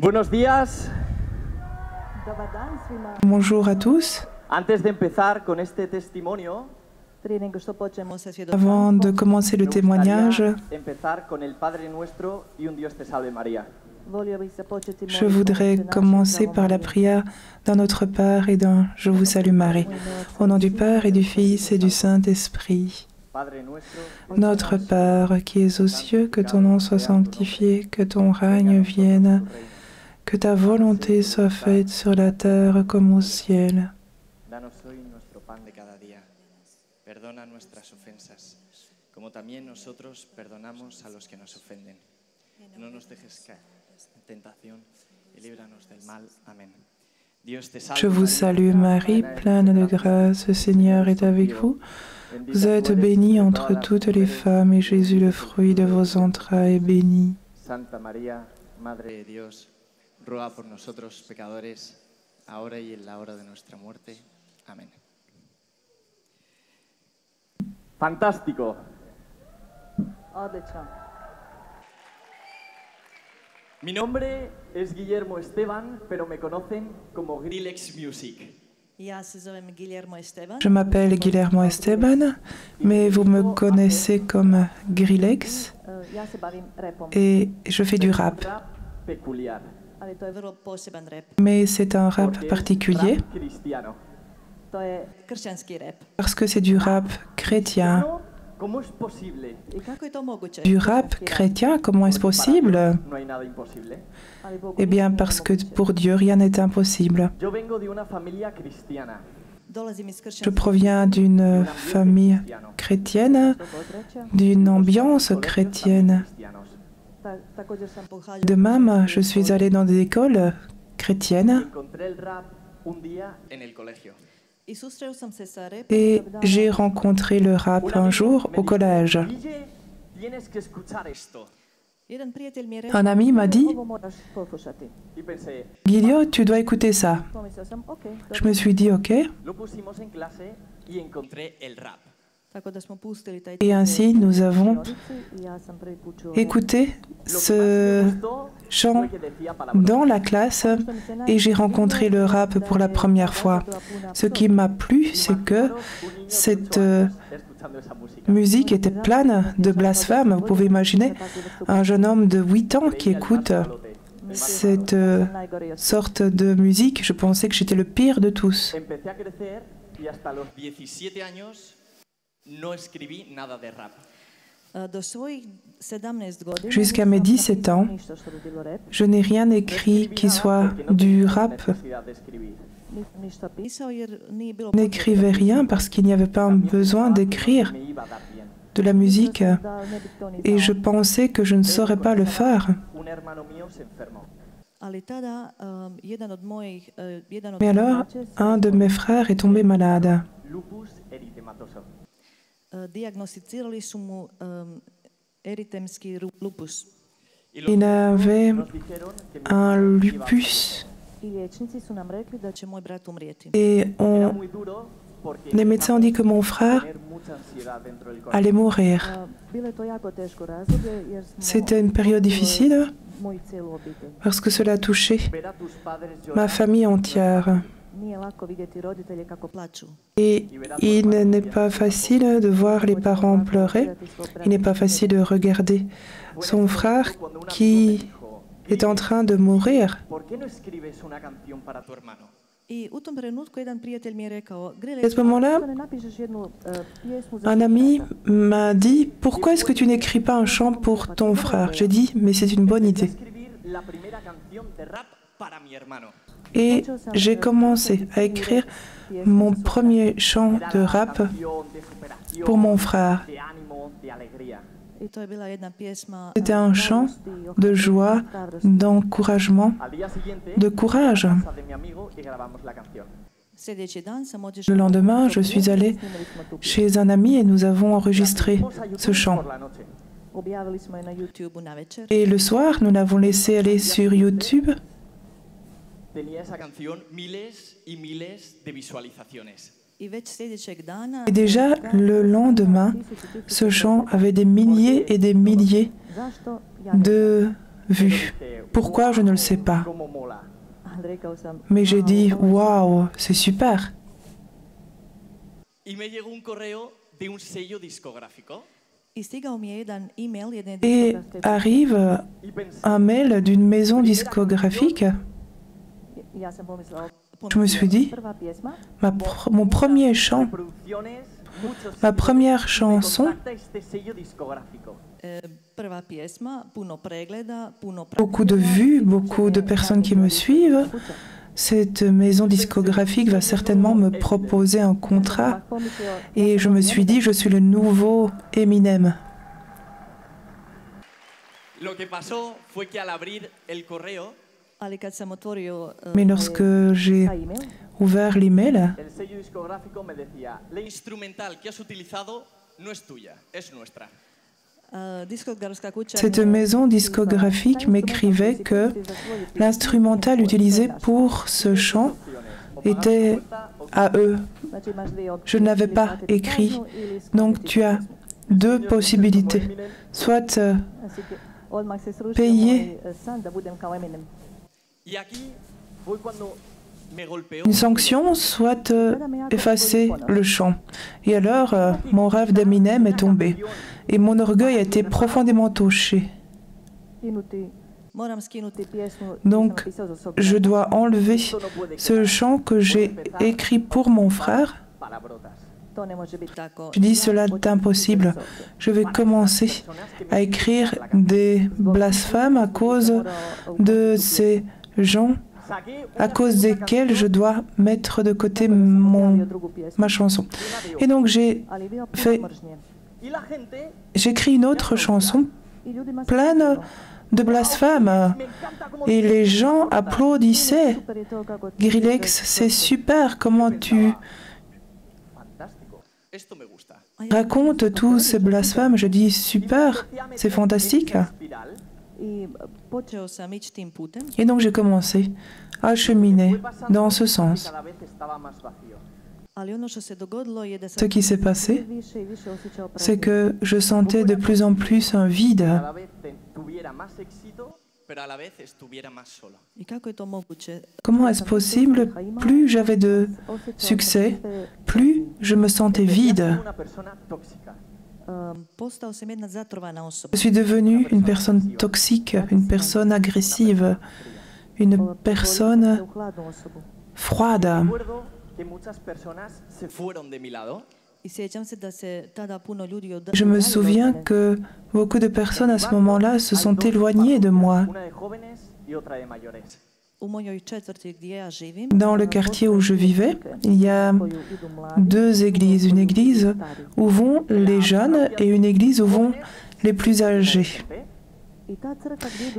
Buenos días. Bonjour à tous. Antes de empezar con este testimonio, Avant de commencer le me témoignage, gustaría empezar con el Padre Nuestro y un Dios te salve María. je voudrais commencer par la prière d'un Notre Père et d'un Je vous salue Marie. Au nom du Père et du Fils et du Saint-Esprit. Padre nuestro, Notre Père qui es aux cieux, que ton nom soit sanctifié, que ton règne vienne, que ta volonté soit faite sur la terre comme au ciel. danos hoy nuestro pan de cada día. Perdona nuestras ofensas, como también nosotros perdonamos a los que nos ofenden. No nos dejes caer en tentación y líbranos del mal. Amén. Dios te salve, Je vous salue Marie, pleine de grâce, le Seigneur est avec vous. Vous êtes bénie entre toutes les femmes et Jésus, le fruit de vos entrailles, est béni. Santa María, Madre de Dios, ruega por nosotros pecadores, ahora y en la hora de nuestra muerte. Amén. Fantástico. Mi nombre es Guillermo Esteban, pero me conocen como Grillex Music. Je m'appelle Guillermo Esteban, mais vous me connaissez comme Grillex et je fais du rap. Rap peculiar. Mais c'est un rap Porque es particulier rap cristiano. parce que c'est du rap chrétien. No, ¿cómo es posible? Du rap chrétien, comment est-ce possible? No hay nada imposible. Eh bien parce que pour Dieu, rien n'est impossible. Yo vengo de una familia cristiana. Je proviens d'une famille chrétienne, d'une ambiance chrétienne. De même, je suis allée dans des écoles chrétiennes Encontré el rap un día en el colegio. et j'ai rencontré le rap un jour au collège. Guille, tienes que escuchar esto. Un ami m'a dit Y pensé, « Guilio, tu dois écouter ça ». Je me suis dit « Ok ». lo pusimos en clase y encontré el rap. Et ainsi, nous avons écouté ce chant dans la classe et j'ai rencontré le rap pour la première fois. Ce qui m'a plu, c'est que cette Escuchando esa música. musique était pleine de blasphèmes. Vous pouvez imaginer un jeune homme de 8 ans qui écoute cette sorte de musique. Je pensais que j'étais le pire de tous. Empecé a crecer y hasta los 17 años no escribí nada de rap. Jusqu'à mes 17 ans, je n'ai rien écrit qui soit du rap. Necesidad de escribir. Je n'écrivais rien parce qu'il n'y avait pas besoin d'écrire Me iba a dar bien. de la musique et je pensais que je ne saurais pas le faire. Un hermano mío se enfermó. Mais alors, un de mes frères est tombé malade. Lupus eritematoso. Il avait Nos dijeron que mi un hermano iba a lupus morir. et Era muy duro porque les médecins ont dit que mon frère tener mucha ansiedad dentro del corazón. allait mourir. C'était une période difficile parce que cela touchait Ver a tus padres ma llorar famille entière. Et il n'est pas facile de voir les parents pleurer. Il n'est pas facile de regarder son frère qui est en train de mourir. ¿Por qué no escribes una canción para tu hermano? À ce moment-là, un ami m'a dit « Pourquoi est-ce que tu n'écris pas un chant pour ton frère ?» J'ai dit « Mais c'est une bonne idée. Escribir la primera canción de rap para mi hermano. » » Et j'ai commencé à écrire mon premier chant de rap Canción de superación, pour mon frère. de ánimo, de alegría. C'était un chant de joie, d'encouragement, Al día siguiente, de courage. casa de mi amigo y grabamos la canción. Le lendemain, je suis allée chez un ami et nous avons enregistré Fuimos a YouTube ce chant. por la noche. Et le soir, nous l'avons laissé aller sur YouTube. Tenía esa canción miles y miles de visualizaciones. Et déjà, le lendemain, ce chant avait des milliers et des milliers de vu. Pourquoi, je ne le sais pas. Mais j'ai dit, waouh, c'est super. Y me llegó un correo de un sello discográfico. Et arrive un mail d'une maison discographique. Je me suis dit, mon premier chant, ma première chanson, beaucoup de vues, beaucoup de personnes qui me suivent. Cette maison discographique va certainement me proposer un contrat. Et je me suis dit, je suis le nouveau Eminem. Mais lorsque j'ai ouvert l'email, cette maison discographique m'écrivait que l'instrumental utilisé pour ce chant était à eux. Je ne l'avais pas écrit. Donc tu as deux possibilités. Soit payer une sanction, soit effacer le chant. Et alors, mon rêve d'Eminem est tombé. Et mon orgueil a été profondément touché. Donc, je dois enlever ce chant que j'ai écrit pour mon frère. Je dis, cela est impossible. Je vais commencer à écrire des blasphèmes à cause de ces gens à cause desquels je dois mettre de côté ma chanson. Et donc j'ai écrit une autre chanson pleine de blasphèmes et les gens applaudissaient. Grillex, c'est super, comment tu racontes tous ces blasphèmes. Je dis super, c'est fantastique. Et donc j'ai commencé à cheminer dans ce sens. Ce qui s'est passé, c'est que je sentais de plus en plus un vide. Comment est-ce possible? Plus j'avais de succès, plus je me sentais vide. Je suis devenue une personne toxique, une personne agressive, une personne froide. Je me souviens que beaucoup de personnes à ce moment-là se sont éloignées de moi. Dans le quartier où je vivais, il y a deux églises. Une église où vont les jeunes et une église où vont les plus âgés.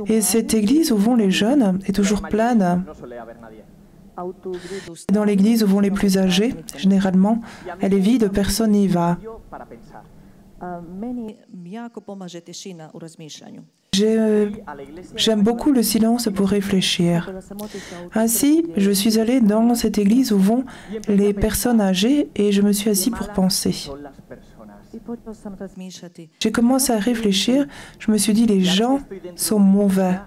Et cette église où vont les jeunes est toujours pleine. Dans l'église où vont les plus âgés, généralement, elle est vide, personne n'y va. J'aime beaucoup le silence pour réfléchir. Ainsi, je suis allée dans cette église où vont les personnes âgées et je me suis assis pour penser. J'ai commencé à réfléchir, je me suis dit, les gens sont mauvais.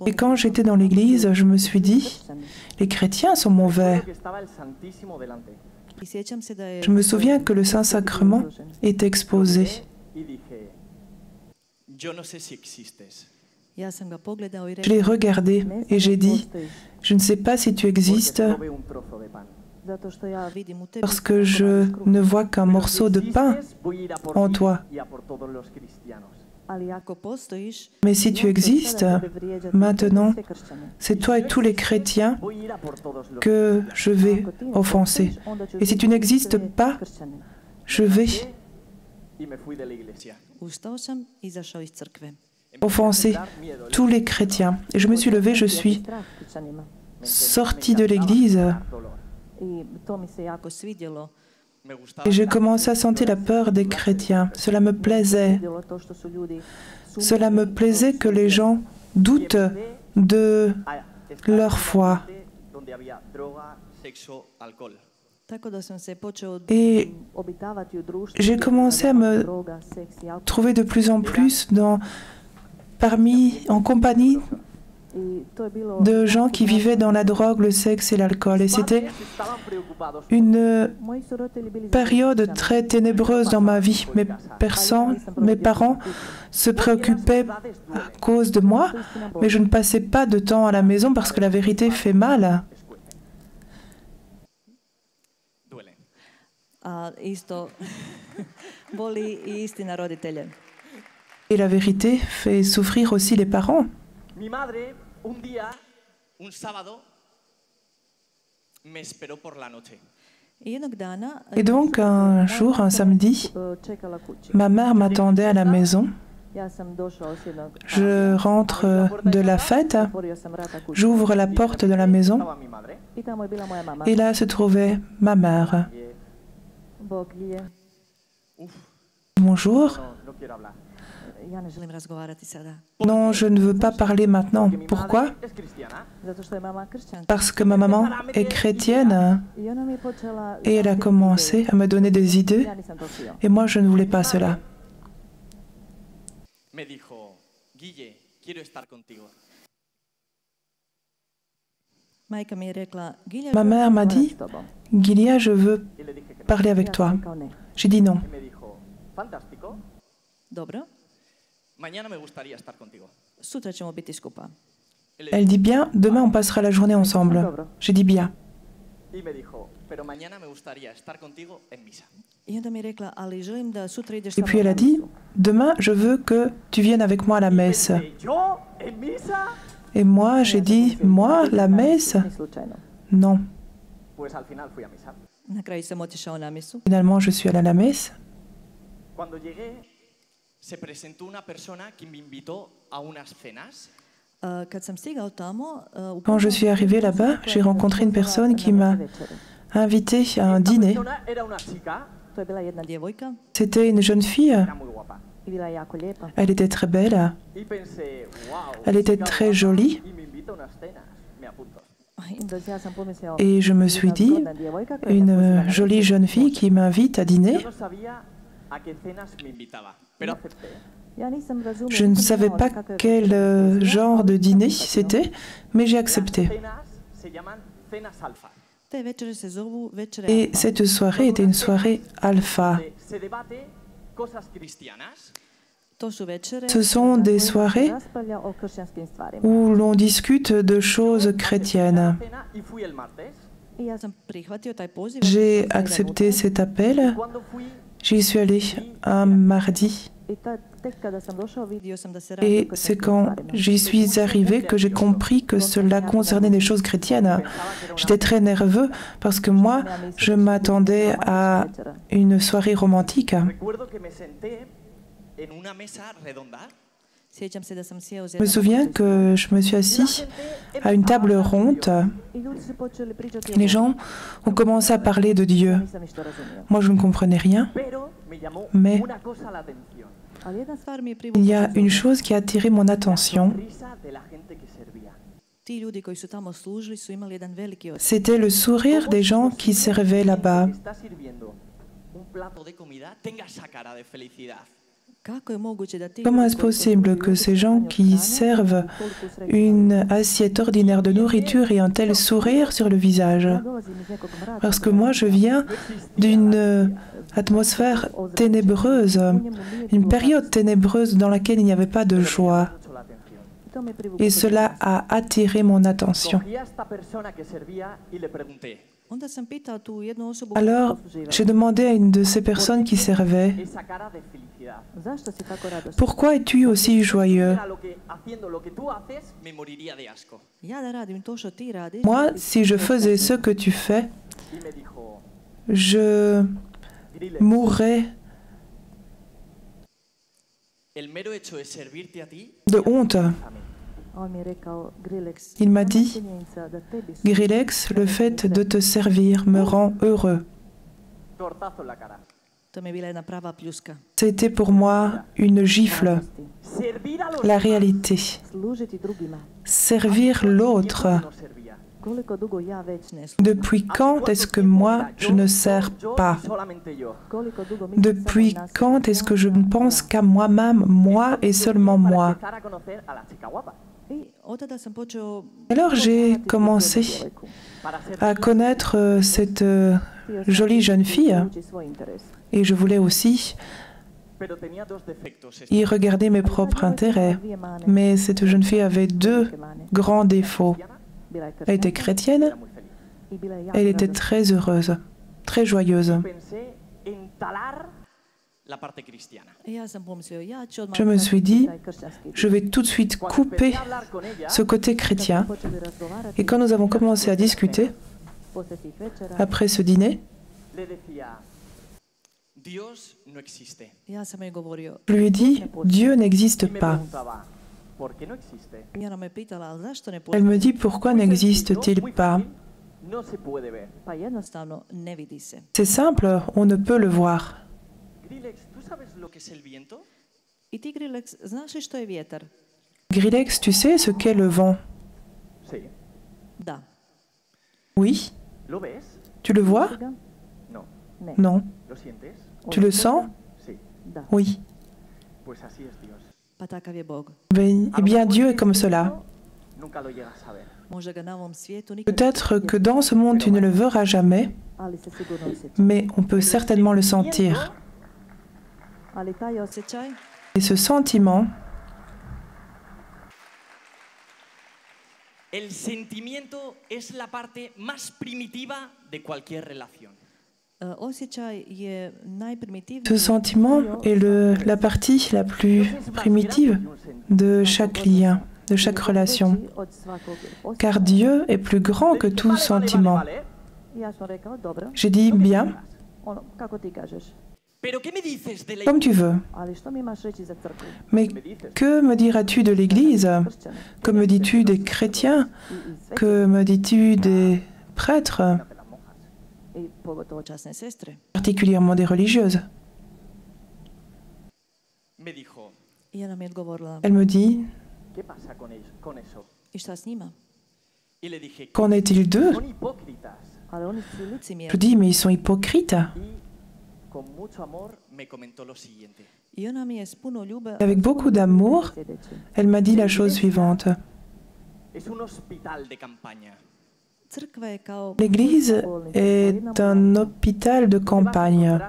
Et quand j'étais dans l'église, je me suis dit, les chrétiens sont mauvais. Je me souviens que le Saint-Sacrement est exposé. Je l'ai regardé et j'ai dit, je ne sais pas si tu existes parce que je ne vois qu'un morceau de pain en toi. Mais si tu existes, maintenant, c'est toi et tous les chrétiens que je vais offenser. Et si tu n'existes pas, je vais offenser tous les chrétiens. Et je me suis levée, je suis sortie de l'église. Et j'ai commencé à sentir la peur des chrétiens. Cela me plaisait. Cela me plaisait que les gens doutent de leur foi. Et j'ai commencé à me trouver de plus en plus en compagnie de gens qui vivaient dans la drogue, le sexe et l'alcool. Et c'était une période très ténébreuse dans ma vie. Mes parents se préoccupaient à cause de moi, mais je ne passais pas de temps à la maison parce que la vérité fait mal. Et la vérité fait souffrir aussi les parents. Mi madre, un día, un sábado, me esperó por la noche. Et donc, un jour, un samedi, ma mère m'attendait à la maison. Je rentre de la fête, j'ouvre la porte de la maison, et là se trouvait ma mère. Bonjour. Non, je ne veux pas parler maintenant. Pourquoi? Parce que ma maman est chrétienne et elle a commencé à me donner des idées et moi je ne voulais pas cela. Ma mère m'a dit, Gilia, je veux parler avec toi. J'ai dit non. Elle dit bien, demain on passera la journée ensemble. J'ai dit bien. Et puis elle a dit, demain je veux que tu viennes avec moi à la messe. Et moi j'ai dit, moi, la messe? Non. Finalement je suis allée à la messe. Se presentó una persona qui m'invitó a unas cenas. Quand je suis arrivée là-bas, j'ai rencontré une personne qui m'a invitée à un dîner. C'était une jeune fille. Elle était très belle. Elle était très jolie. Et je me suis dit, une jolie jeune fille qui m'invite à dîner. Je ne savais pas quel genre de dîner c'était, mais j'ai accepté. Et cette soirée était une soirée alpha. Ce sont des soirées où l'on discute de choses chrétiennes. J'ai accepté cet appel. J'y suis allée un mardi. Et c'est quand j'y suis arrivée que j'ai compris que cela concernait des choses chrétiennes. J'étais très nerveux parce que moi, je m'attendais à une soirée romantique. Je me souviens que je me suis assise à une table ronde. Les gens ont commencé à parler de Dieu. Moi, je ne comprenais rien, mais il y a une chose qui a attiré mon attention. C'était le sourire des gens qui servaient là-bas. Comment est-ce possible que ces gens qui servent une assiette ordinaire de nourriture aient un tel sourire sur le visage? Parce que moi, je viens d'une atmosphère ténébreuse, une période ténébreuse dans laquelle il n'y avait pas de joie. Et cela a attiré mon attention. Alors, j'ai demandé à une de ces personnes qui servait, « Pourquoi es-tu aussi joyeux? Moi, si je faisais ce que tu fais, je mourrais de honte. » Il m'a dit, « Grillex, le fait de te servir me rend heureux. » C'était pour moi une gifle, la réalité. Servir l'autre. Depuis quand est-ce que moi, je ne sers pas? Depuis quand est-ce que je ne pense qu'à moi-même, moi et seulement moi? Alors j'ai commencé à connaître cette jolie jeune fille et je voulais aussi y regarder mes propres intérêts. Mais cette jeune fille avait deux grands défauts. Elle était chrétienne, elle était très heureuse, très joyeuse. Je me suis dit, je vais tout de suite couper ce côté chrétien. Et quand nous avons commencé à discuter, après ce dîner, je lui ai dit, Dieu n'existe pas. Elle me dit, pourquoi n'existe-t-il pas? C'est simple, on ne peut le voir. Grillex, tu sais ce qu'est le vent? Oui. Tu le vois? Non. Tu le sens? Oui. Eh bien, Dieu est comme cela. Peut-être que dans ce monde, tu ne le verras jamais, mais on peut certainement le sentir. Et ce sentiment, el sentimiento es la parte más primitiva de cualquier relación. ce sentiment est la partie la plus primitive de chaque lien, de chaque relation. Car Dieu est plus grand que tout sentiment. J'ai dit bien. Comme tu veux. Mais que me diras-tu de l'Église? Que me dis-tu des chrétiens? Que me dis-tu des prêtres? Particulièrement des religieuses. Elle me dit, qu'en est-il d'eux? Je dis, mais ils sont hypocrites. Avec beaucoup d'amour, elle m'a dit la chose suivante. L'Église est un hôpital de campagne.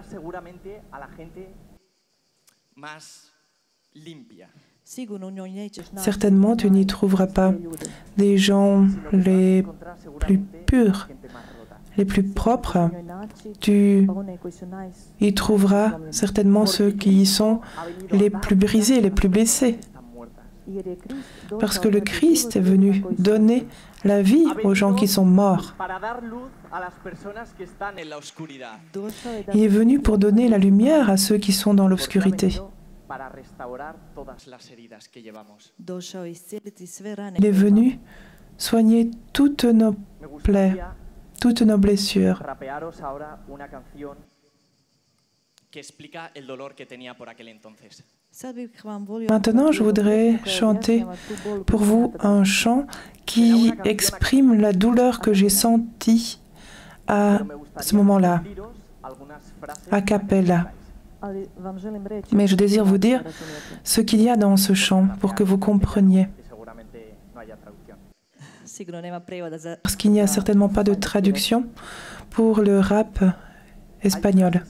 Certainement, tu n'y trouveras pas des gens les plus purs, les plus propres. Tu y trouveras certainement ceux qui y sont les plus brisés, les plus blessés. Parce que le Christ est venu donner la vie aux gens qui sont morts. Il est venu pour donner la lumière à ceux qui sont dans l'obscurité. Il est venu soigner toutes nos plaies, toutes nos blessures. Maintenant, je voudrais chanter pour vous un chant qui exprime la douleur que j'ai sentie à ce moment-là, a cappella. Mais je désire vous dire ce qu'il y a dans ce chant pour que vous compreniez. Parce qu'il n'y a certainement pas de traduction pour le rap espagnol.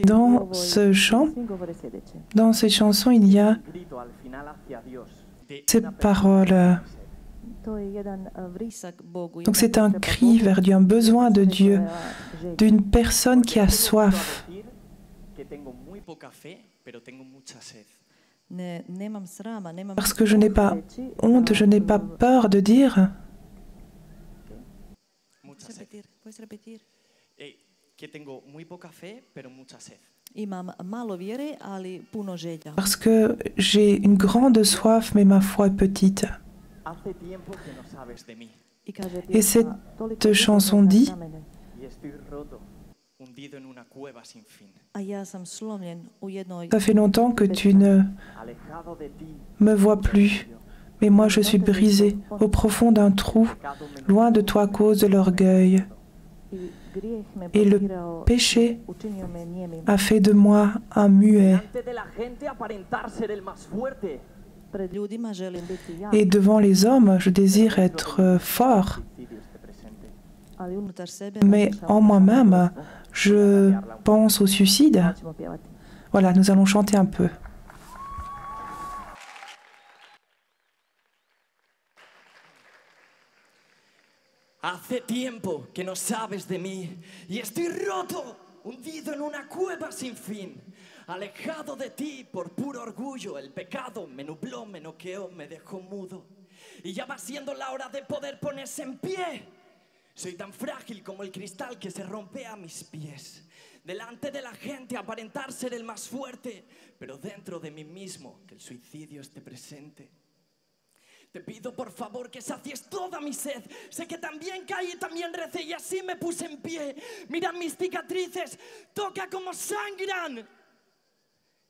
Dans ce chant, dans ces chansons, il y a ces paroles. Donc c'est un cri vers Dieu, un besoin de Dieu, d'une personne qui a soif. Parce que je n'ai pas honte, je n'ai pas peur de dire parce que j'ai une grande soif, mais ma foi est petite. Et cette chanson dit, ça fait longtemps que tu ne me vois plus, Mais moi, je suis brisé au profond d'un trou, loin de toi à cause de l'orgueil. Et le péché a fait de moi un muet. Et devant les hommes, je désire être fort. Mais en moi-même, je pense au suicide. Voilà, nous allons chanter un peu. Hace tiempo que no sabes de mí y estoy roto, hundido en una cueva sin fin. Alejado de ti por puro orgullo, el pecado me nubló, me noqueó, me dejó mudo. Y ya va siendo la hora de poder ponerse en pie. Soy tan frágil como el cristal que se rompe a mis pies. Delante de la gente aparentar ser el más fuerte, pero dentro de mí mismo que el suicidio esté presente. Te pido por favor que sacies toda mi sed. Sé que también caí y también recé y así me puse en pie. Mira mis cicatrices, toca como sangran.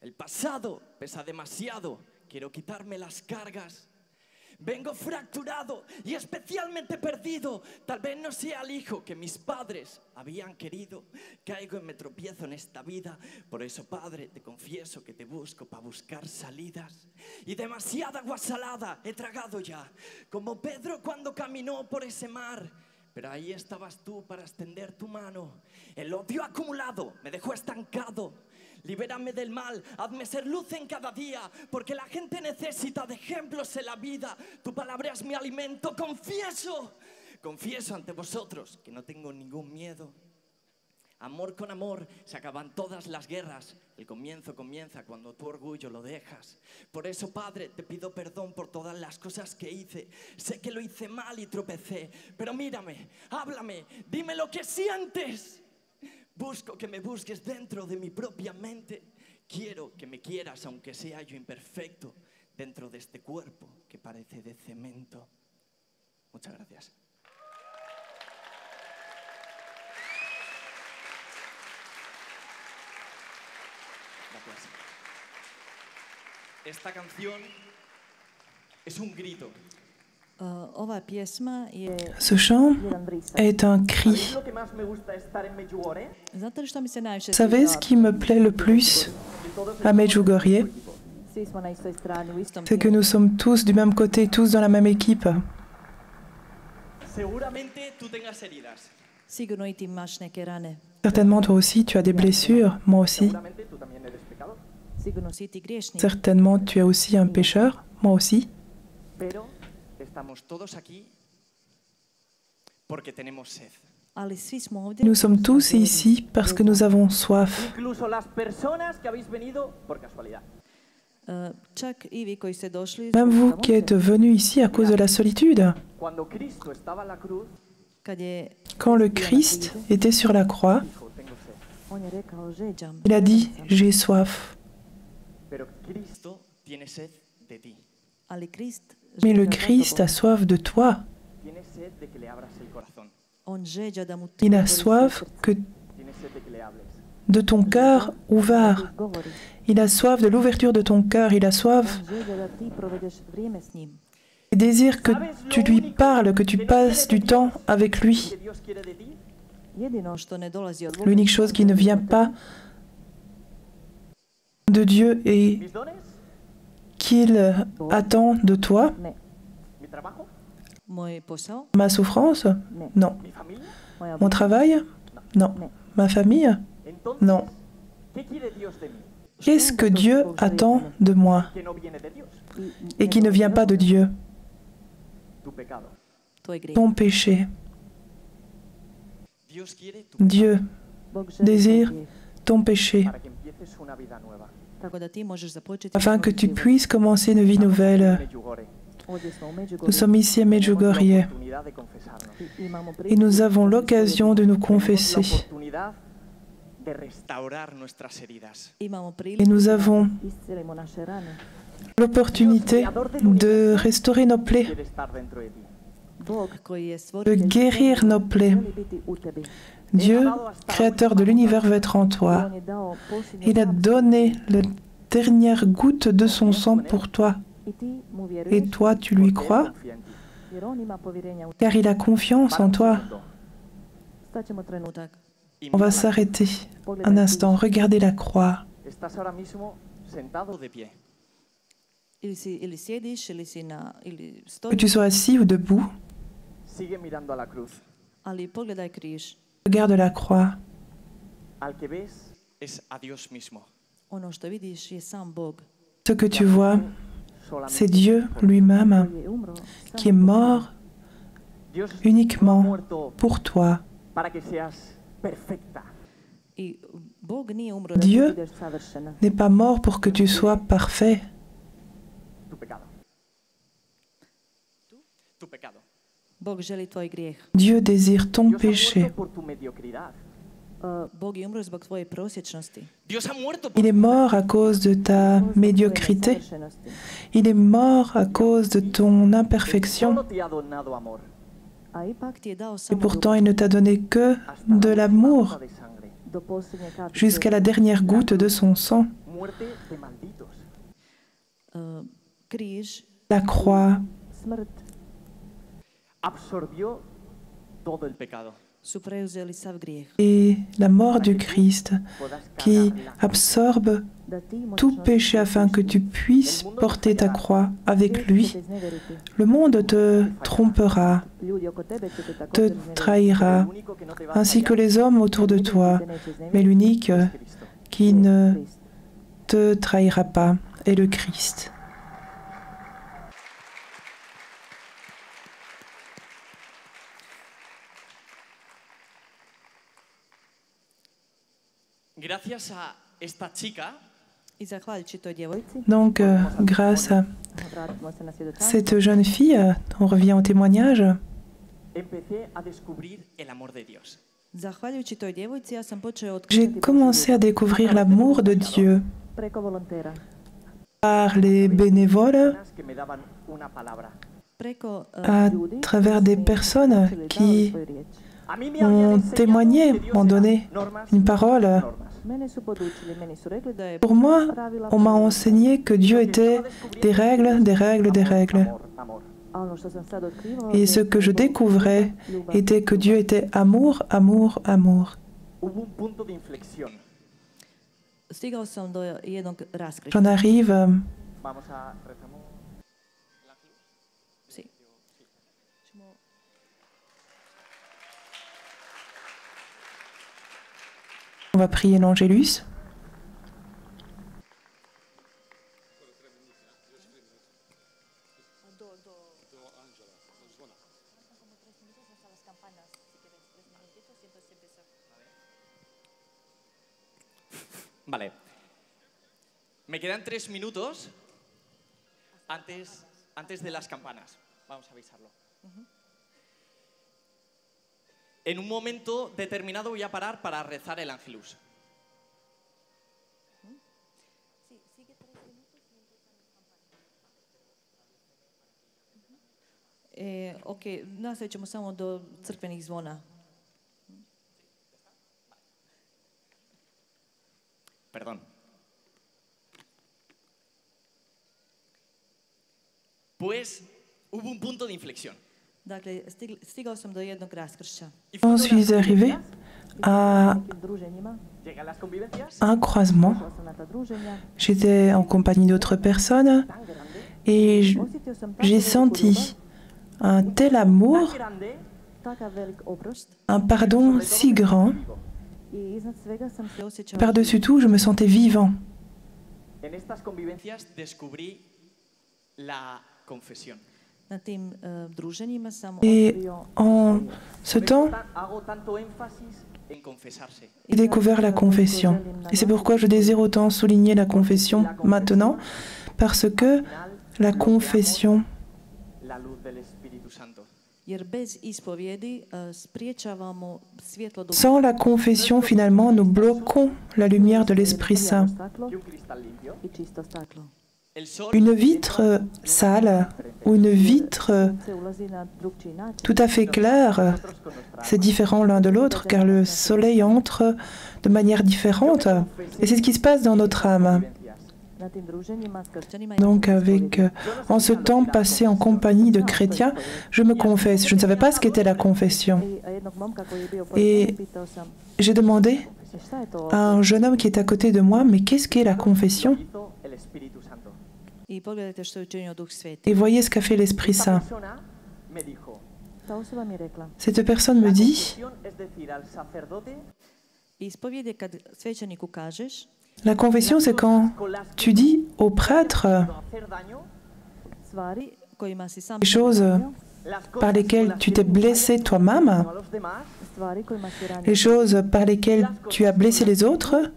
El pasado pesa demasiado, quiero quitarme las cargas. Vengo fracturado y especialmente perdido. Tal vez no sea el hijo que mis padres habían querido. Caigo y me tropiezo en esta vida. Por eso, Padre, te confieso que te busco para buscar salidas. Y demasiada agua salada he tragado ya, como Pedro cuando caminó por ese mar. Pero ahí estabas tú para extender tu mano. El odio acumulado me dejó estancado. Libérame del mal, hazme ser luz en cada día, porque la gente necesita de ejemplos en la vida. Tu palabra es mi alimento, confieso ante vosotros que no tengo ningún miedo. Amor con amor se acaban todas las guerras. El comienzo comienza cuando tu orgullo lo dejas. Por eso, Padre, te pido perdón por todas las cosas que hice. Sé que lo hice mal y tropecé, pero mírame, háblame, dime lo que sientes. Busco que me busques dentro de mi propia mente. Quiero que me quieras aunque sea yo imperfecto, dentro de este cuerpo que parece de cemento. Muchas gracias. Gracias. Esta canción es un grito. Ce chant est un cri. Vous savez ce qui me plaît le plus à Medjugorje? C'est que nous sommes tous du même côté, tous dans la même équipe. Certainement, toi aussi, tu as des blessures, moi aussi. Certainement, tu es aussi un pécheur, moi aussi. Nous sommes tous ici parce que nous avons soif. Même vous qui êtes venus ici à cause de la solitude. Quand le Christ était sur la croix, il a dit « J'ai soif ». Mais le Christ a soif de toi. Il a soif de ton cœur ouvert. Il a soif de l'ouverture de ton cœur. Il a soif. Il désire que tu lui parles, que tu passes du temps avec lui. L'unique chose qui ne vient pas de Dieu et qu'il attend de toi. Ma souffrance? Non. Mon travail? Non. Ma famille? Non. Qu'est-ce que Dieu attend de moi et qui ne vient pas de Dieu? Ton péché. Dieu désire ton péché afin que tu puisses commencer une vie nouvelle. Nous sommes ici à Medjugorje et nous avons l'occasion de nous confesser. Et nous avons l'opportunité de restaurer nos plaies, de guérir nos plaies. Dieu, créateur de l'univers, veut être en toi. Il a donné la dernière goutte de son sang pour toi. Et toi, tu lui crois, car il a confiance en toi. On va s'arrêter un instant, regardez la croix. Estás ahora mismo sentado de pie. Que tu sois assis ou debout, Sigue mirando a la cruz. regarde la croix. Al que ves es a Dios mismo. Ce que tu vois, c'est Dieu lui-même qui est mort Dios uniquement muerto pour toi. para que seas perfecta. Dieu n'est pas mort pour que tu sois parfait. Tu pecado. Tu pecado. Dieu désire ton Dios ha péché. muerto por tu mediocridad. Dios ha muerto por Il est mort à cause de ta médiocrité. Il est mort à cause de ton imperfection. solo te ha donado amor. Et pourtant, il ne t'a donné que de l'amour De sangre. jusqu'à la dernière goutte de son sang. Muerte de malditos. La croix Absorbió todo el pecado. et la mort du Christ qui absorbe tout péché afin que tu puisses porter ta croix avec lui. Le monde te trompera, te trahira, ainsi que les hommes autour de toi. Mais l'unique qui ne te trahira pas est le Christ. Gracias a esta chica, Donc, grâce à cette jeune fille, on revient au témoignage, empecé a descubrir el amor de Dios. j'ai commencé à découvrir l'amour de Dieu par les bénévoles, Que me daban una palabra. à travers des personnes qui A mí me habían ont enseñado témoigné, que Dios m'ont era donné normas, une parole. normas. Pour moi, on m'a enseigné que Dieu était des règles, des règles, des règles. Amor, amor. Et ce que je découvrais était que Dieu était amour, amour, amour. Hubo un punto de inflexión. J'en arrive Vamos a rezamos. on va prier l'Angélus. Vale. Me quedan 3 minutos antes de las campanas. Vamos a avisarlo. En un momento determinado voy a parar para rezar el Ángelus. Nastavit ćemo samo do crkvenih zvona. Perdón. Pues hubo un punto de inflexión. Dakle, stigao sam do jednog raskršća. Y J'en suis arrivée à Llegué a las convivencias un croisement. J'étais en compagnie d'autres personnes tan grande, et j'ai senti un tel amour, tan grande, Takav velik oprost un pardon si grand. i iznad svega sam se osjećala Par-dessus tout, je me sentais vivant. En estas convivencias descubrí la confesión. na tim druženjima sam Et otkrio en ce temps, Hago tanto énfasis en confesarse. j'ai découvert la confession. Et c'est pourquoi je désire autant souligner la confession maintenant, parce que la confession La luz del Espíritu Santo. jer bez ispovjedi spriječavamo svjetlo duha. sans la confession, finalement, nous bloquons la lumière de l'Esprit Saint. Staklo Y un cristal limpio. i čisto staklo. El sol Une vitre sale ou une vitre Se ulazi na drugčiji način. tout à fait claire, nosotros con nuestra c'est différent l'un de l'autre car le soleil entre de manière différente. Et c'est ce qui se passe dans notre âme. convivencias. Donc, en ce temps passé en compagnie de chrétiens, je me confesse. Je ne savais pas ce qu'était la confession. Et j'ai demandé à un jeune homme qui est à côté de moi, mais qu'est-ce qu'est la confession? Et voyez ce qu'a fait l'Esprit Saint. Cette personne me dit, la confession, c'est quand tu dis au prêtre les choses par lesquelles tu t'es blessé toi-même, les choses par lesquelles tu as blessé les autres,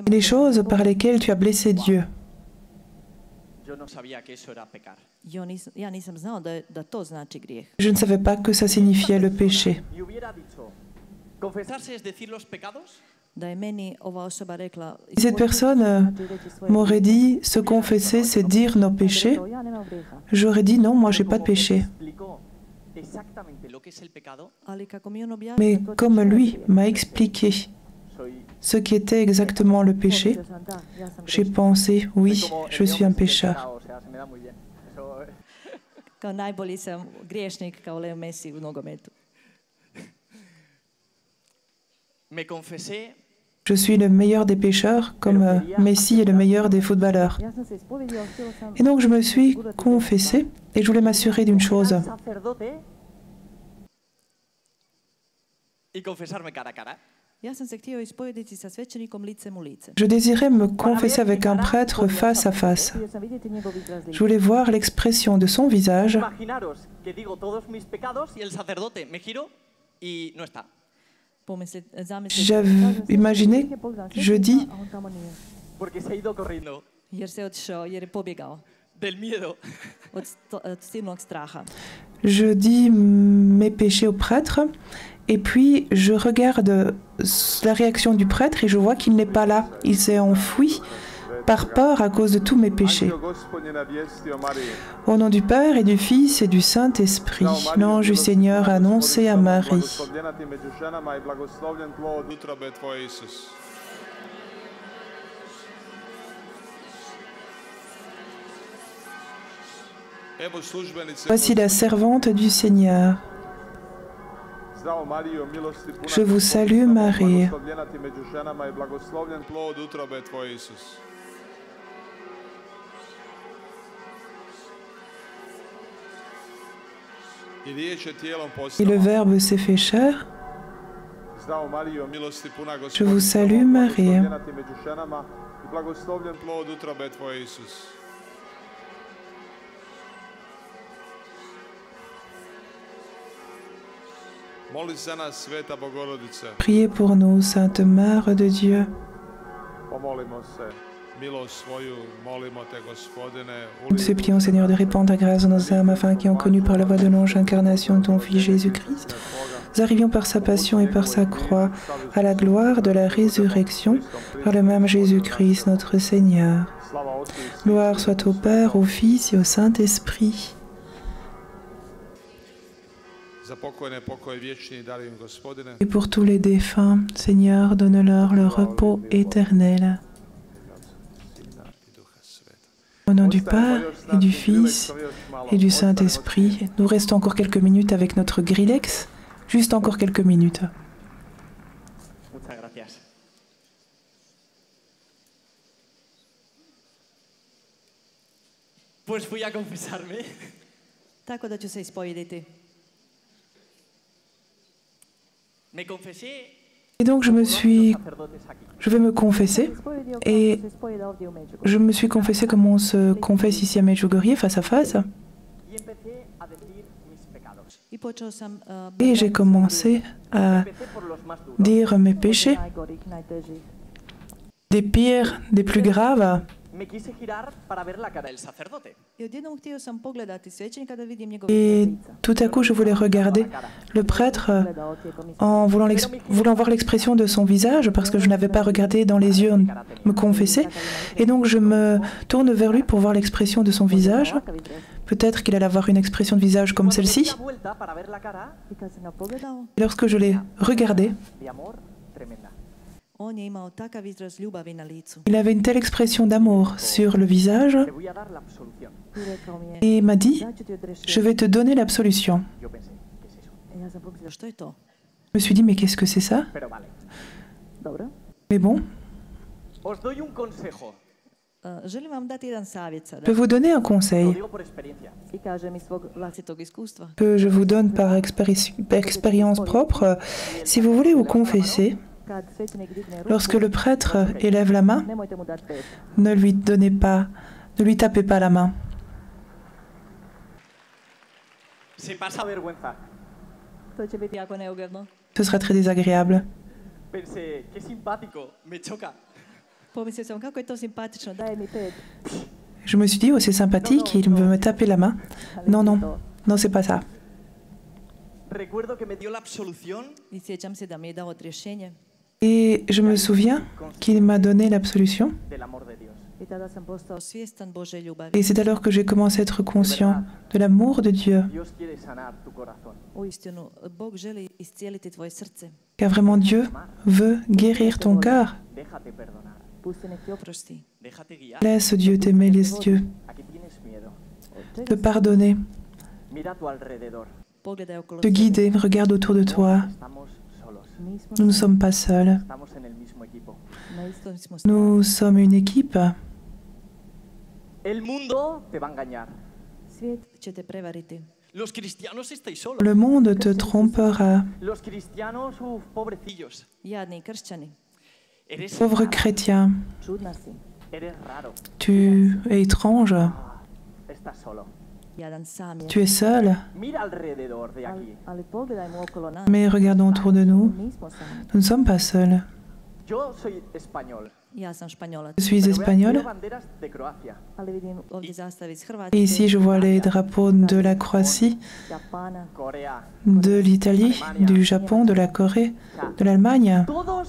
et les choses par lesquelles tu as blessé Dieu. Je ne savais pas que ça signifiait le péché. Si cette personne m'aurait dit se confesser, c'est dire nos péchés, j'aurais dit non, moi j'ai pas de péché. Mais comme lui m'a expliqué ce qui était exactement le péché, j'ai pensé oui, je suis un pécheur. Je suis le meilleur des pécheurs, comme Messi est le meilleur des footballeurs. Et donc je me suis confessé et je voulais m'assurer d'une chose. Je désirais me confesser avec un prêtre face à face. Je voulais voir l'expression de son visage. J'avais imaginé, je dis, je dis mes péchés au prêtre et puis je regarde la réaction du prêtre et je vois qu'il n'est pas là. Il s'est enfoui par peur à cause de tous mes péchés. Au nom du Père et du Fils et du Saint-Esprit, l'ange du Seigneur a annoncé à Marie. Voici la servante du Seigneur. Je vous salue, Marie. Et le Verbe s'est fait chair. Je vous salue, Marie. Priez pour nous, Sainte Mère de Dieu. Nous te supplions, Seigneur, de répandre ta grâce dans nos âmes, afin qu'ayant connu par la voie de l'ange l'incarnation de ton Fils Jésus-Christ, nous arrivions par sa passion et par sa croix à la gloire de la résurrection, par le même Jésus-Christ, notre Seigneur. Gloire soit au Père, au Fils et au Saint-Esprit. Et pour tous les défunts, Seigneur, donne-leur le repos éternel. Au nom du Père et du Fils et du Saint-Esprit, nous restons encore quelques minutes avec notre Grillex. Juste encore quelques minutes. Pues fui a confesarme. Tako da ću se ispovediti. Et donc je vais me confesser et je me suis confessé comme on se confesse ici à Medjugorje, face à face. Et j'ai commencé à dire mes péchés, des pires, des plus graves. Et tout à coup, je voulais regarder le prêtre en voulant voir l'expression de son visage, parce que je n'avais pas regardé dans les yeux, me confesser. Et donc, je me tourne vers lui pour voir l'expression de son visage. Peut-être qu'il allait avoir une expression de visage comme celle-ci. Lorsque je l'ai regardé, On je imao takav izraz ljubavi na licu. Il avait une telle expression d'amour sur le visage Te voy a dar la absolución. I rekao mi je, et m'a dit, daću ti odrešenje. je vais te donner l'absolution. Yo pensé, ¿qué es eso? Ja sam pomislila, što je to? Je me suis dit, mais qu'est-ce que c'est ça? Pero vale. Dobro. Mais bon, Os doy un consejo. Želim vam dati jedan savjet je sada. peux vous donner un Lo conseil digo por experiencia. I kažem iz svog vlastitog iskustva. que je vous donne par expérience propre. Si vous voulez vous confesser, Kad svećenik digne ruku, lorsque le prêtre élève la main, nemojte mu dati pet. ne lui donnez pas, ne lui tapez pas la main. Se pasa vergüenza. To će biti jako neugodno. Ce serait très désagréable. Pensé, qué simpático, me choca. Pomislio sam kako je to simpatično, daj mi pet. Je me suis dit, oh, c'est sympathique, il veut me taper la main. Non, non, non, c'est pas ça. Recuerdo que me dio la absolución I sjećam se da mi je dao odrješenje. Et je me souviens qu'il m'a donné l'absolution. del amor de Dios. I tada sam postao svjestan Bože ljubavi. Et c'est alors que j'ai commencé à être conscient de l'amour de Dieu. Dios quiere sanar tu corazón. Uistinu, Bog želi iscijeliti tvoje srce. Car vraiment Dieu veut guérir ton cœur. Déjate perdonar. Pusti nek ti oprosti. Déjate guiar. Laisse Dieu t'aimer les yeux, ¿A qué tienes miedo? te pardonner, Mira a tu alrededor. Pogledaj okolo te sebe. guider, regarde autour de toi. Estamos solos. Nismo Nous ne sommes pas seuls. Estamos en el mismo equipo. na istom smo strani. Nous sommes une équipe. El mundo te va a engañar. Svijet će te prevariti. Los cristianos estáis solos. Le monde te trompera. Los cristianos, pobrecillos. Jadni kršćani, Eres Pauvre raro. chrétien, čudna si, Eres raro. tu es étrange. Estás solo. jadan sam je. Tu es seul. Mira alrededor de aquí. Ali pogledajmo okolo nas. Mais regardons autour de nous. Nismo sami. Nous ne sommes pas seuls. Yo soy español. Ja sam Španjolac, Je suis Pero espagnol. veo banderas de Croacia. ali vidim ovdje zastave iz Et Hrvatske, ici, je vois les drapeaux de la Croatie, Japana. Corea. de l'Italie, du Japon, de la Corée, de l'Allemagne. Todos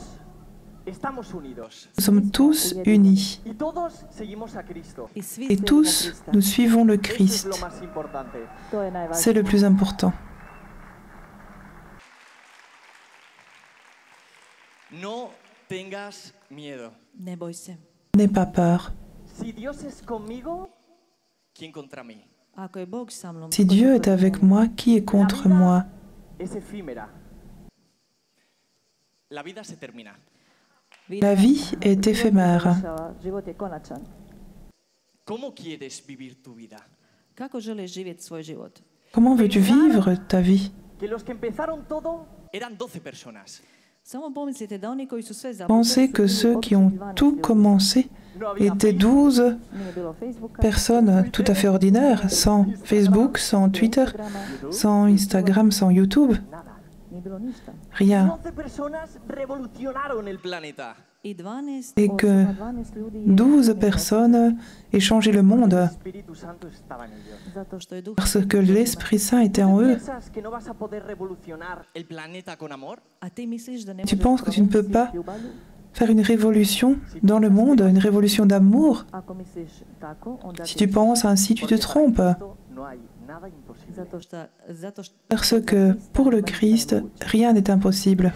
estamos unidos. Nous sommes tous unis. Y todos seguimos a Cristo. I svi Et slijedimo tous, Krista. nous suivons le Eso es Christ. lo más importante. To je C'est najvažnije. le plus important. No tengas miedo. Ne boj se. N'aie pas peur. Si Dios es conmigo, ¿quién contra mí? Ako je Bog sa mnom, Si Dieu est avec moi, qui est contre moi? Es efímera. La vida se termina. La vie est éphémère. završava, život je konačan. ¿Cómo quieres vivir tu vida? Kako želiš živjeti svoj život? Comment veux-tu vivre ta vie? Que los que empezaron todo eran 12 personas. Samo pomislite da oni koji su sve Pensez que ceux qui ont tout commencé No había étaient 12 Nije bilo Facebooka, personnes tout à fait ordinaires, sans Facebook, sans Twitter, sans Instagram, sans YouTube, nada. nije bilo ništa. rien. 12 personas revolucionaron el planeta. I 12 Et que osoba, 12 ljudi je 12 personnes aient changé le monde El Espíritu Santo estaba en ellos. zato što je duh parce que l'Esprit Saint était en eux. ¿Piensas que no vas a poder revolucionar el planeta con amor? a ti misliš da ne Tu možeš penses que tu ne peux provesti pas ljubavlju? faire une révolution dans le monde, une révolution d'amour? Ako misliš tako, onda Si ti- tu penses ainsi, tu te trompes. No hay nada imposible. zato što Parce que pour le Christ, rien n'est impossible.